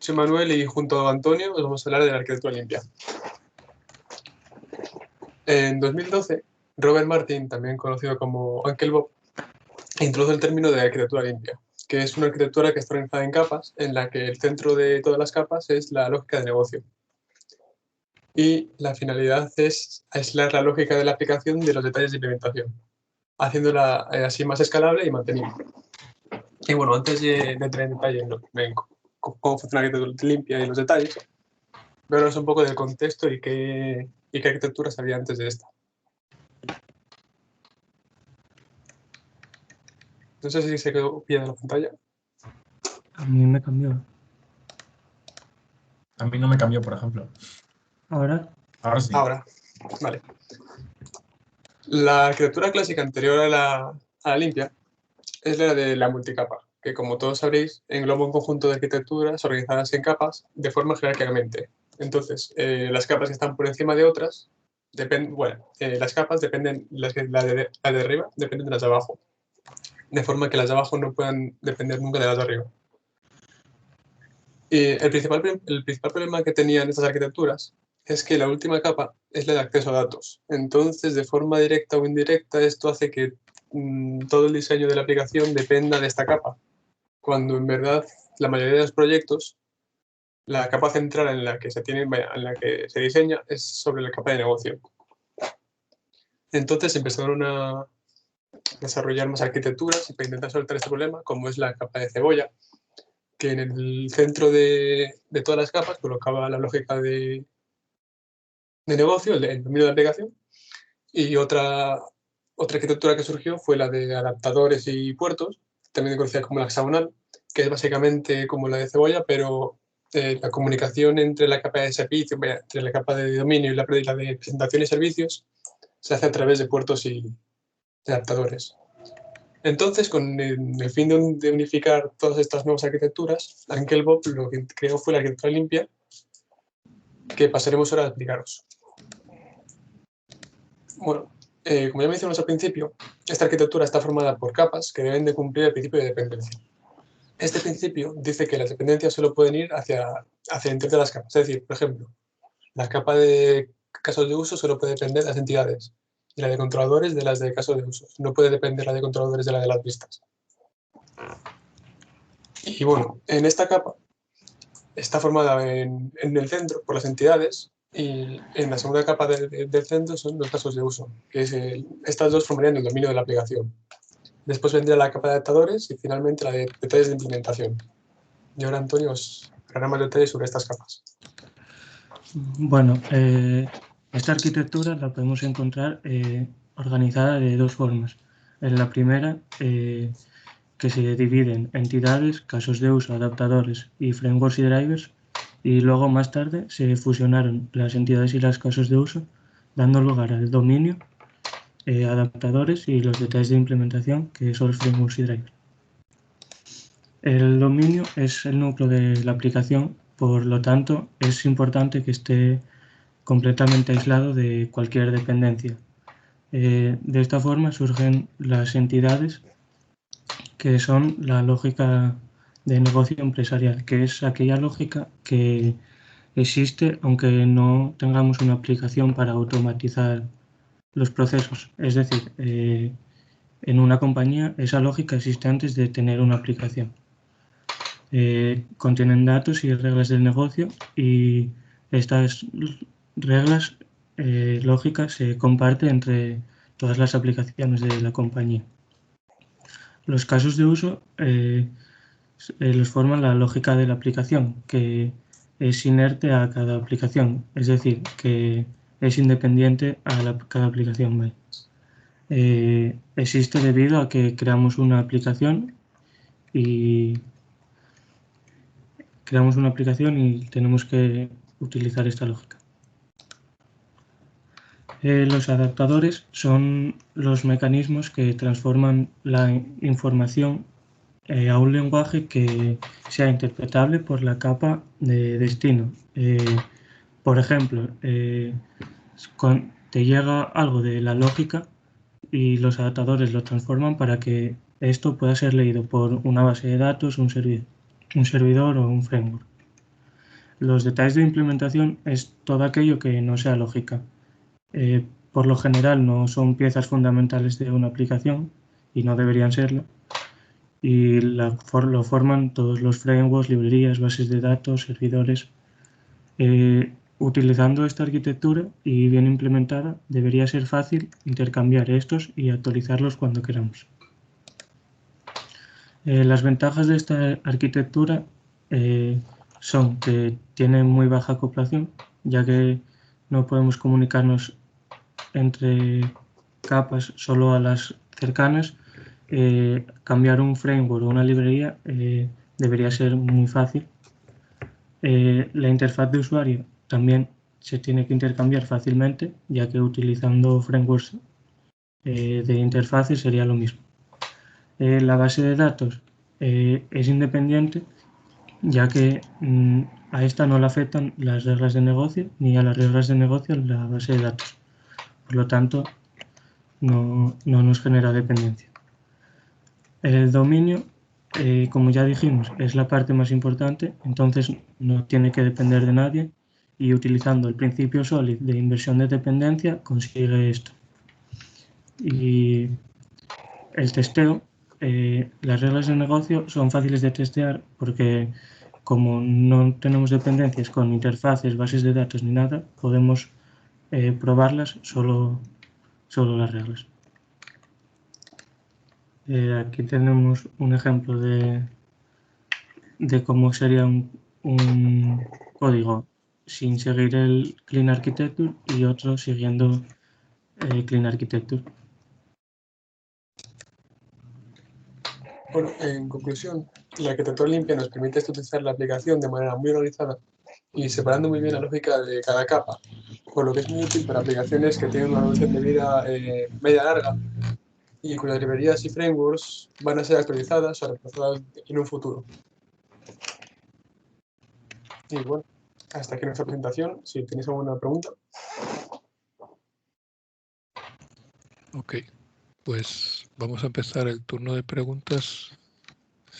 soy Manuel y junto a Antonio os vamos a hablar de la arquitectura limpia. En 2012, Robert Martin, también conocido como Uncle Bob, introdujo el término de arquitectura limpia, que es una arquitectura que está organizada en capas, en la que el centro de todas las capas es la lógica de negocio. Y la finalidad es aislar la lógica de la aplicación de los detalles de implementación, haciéndola así más escalable y mantenible. Y bueno, antes de entrar en detalle en cómo funciona la arquitectura limpia y los detalles, veros un poco del contexto y qué arquitecturas había antes de esta. No sé si se quedó bien en la pantalla. A mí me cambió. A mí no me cambió, por ejemplo. ¿Ahora? Ahora sí. Ahora, vale. La arquitectura clásica anterior a la limpia es la de la multicapa, que como todos sabréis, engloba un conjunto de arquitecturas organizadas en capas de forma jerárquicamente. Entonces, las capas que están por encima de otras, las capas dependen, la de arriba dependen de las de abajo, de forma que las de abajo no puedan depender nunca de las de arriba. Y el principal problema que tenían estas arquitecturas es que la última capa es la de acceso a datos. Entonces, de forma directa o indirecta, esto hace que todo el diseño de la aplicación dependa de esta capa, cuando en verdad la mayoría de los proyectos, la capa central en la que se diseña es sobre la capa de negocio. Entonces empezaron a desarrollar más arquitecturas para intentar soltar este problema, como es la capa de cebolla, que en el centro de todas las capas colocaba la lógica de negocio, el dominio de la aplicación, y otra arquitectura que surgió fue la de adaptadores y puertos, también conocida como la hexagonal, que es básicamente como la de cebolla, pero la comunicación entre la capa de servicio, entre la capa de dominio y la de presentación y servicios, se hace a través de puertos y de adaptadores. Entonces, con el fin de unificar todas estas nuevas arquitecturas, Uncle Bob lo que creó fue la arquitectura limpia, que pasaremos ahora a explicaros. Bueno, como ya mencionamos al principio, esta arquitectura está formada por capas que deben de cumplir el principio de dependencia. Este principio dice que las dependencias solo pueden ir hacia el interior de las capas. Es decir, por ejemplo, la capa de casos de uso solo puede depender de las entidades y la de controladores de las de casos de uso. No puede depender la de controladores de la de las vistas. Y bueno, en esta capa está formada en el centro por las entidades y en la segunda capa del centro son los casos de uso, que estas dos formarían el dominio de la aplicación. Después vendría la capa de adaptadores y finalmente la de detalles de implementación. Y ahora Antonio os dará más detalles sobre estas capas. Bueno, esta arquitectura la podemos encontrar organizada de dos formas. En la primera, que se dividen entidades, casos de uso, adaptadores y frameworks y drivers, y luego más tarde se fusionaron las entidades y los casos de uso, dando lugar al dominio, adaptadores y los detalles de implementación, que son los frameworks y drivers. El dominio es el núcleo de la aplicación, por lo tanto es importante que esté completamente aislado de cualquier dependencia. De esta forma surgen las entidades, que son la lógica de negocio empresarial, que es aquella lógica que existe aunque no tengamos una aplicación para automatizar los procesos. Es decir, en una compañía esa lógica existe antes de tener una aplicación. Contienen datos y reglas del negocio y estas reglas lógicas se comparten entre todas las aplicaciones de la compañía. Los casos de uso los forma la lógica de la aplicación, que es inerte a cada aplicación, es decir, que es independiente a cada aplicación. Existe debido a que creamos una aplicación y tenemos que utilizar esta lógica. Los adaptadores son los mecanismos que transforman la información a un lenguaje que sea interpretable por la capa de destino. Por ejemplo, te llega algo de la lógica y los adaptadores lo transforman para que esto pueda ser leído por una base de datos, un servidor o un framework. Los detalles de implementación es todo aquello que no sea lógica. Por lo general no son piezas fundamentales de una aplicación y no deberían serlo. Y lo forman todos los frameworks, librerías, bases de datos, servidores. Utilizando esta arquitectura y bien implementada, debería ser fácil intercambiar estos y actualizarlos cuando queramos. Las ventajas de esta arquitectura son que tiene muy baja acoplación, ya que no podemos comunicarnos entre capas solo a las cercanas. Cambiar un framework o una librería debería ser muy fácil. La interfaz de usuario también se tiene que intercambiar fácilmente, ya que utilizando frameworks de interfaces sería lo mismo. La base de datos es independiente, ya que a esta no le afectan las reglas de negocio ni a las reglas de negocio la base de datos. Por lo tanto, no nos genera dependencia. El dominio, como ya dijimos, es la parte más importante, entonces no tiene que depender de nadie y utilizando el principio SOLID de inversión de dependencia consigue esto. Y el testeo, las reglas de negocio son fáciles de testear porque como no tenemos dependencias con interfaces, bases de datos ni nada, podemos probarlas solo las reglas. Aquí tenemos un ejemplo de cómo sería un código sin seguir el Clean Architecture y otro siguiendo Clean Architecture. Bueno, en conclusión, la arquitectura limpia nos permite estructurar la aplicación de manera muy organizada y separando muy bien la lógica de cada capa, por lo que es muy útil para aplicaciones que tienen una duración de vida media larga y cuyas librerías y frameworks van a ser actualizadas o reemplazadas en un futuro. Y bueno, hasta aquí nuestra presentación. Si tenéis alguna pregunta. Ok, pues vamos a empezar el turno de preguntas.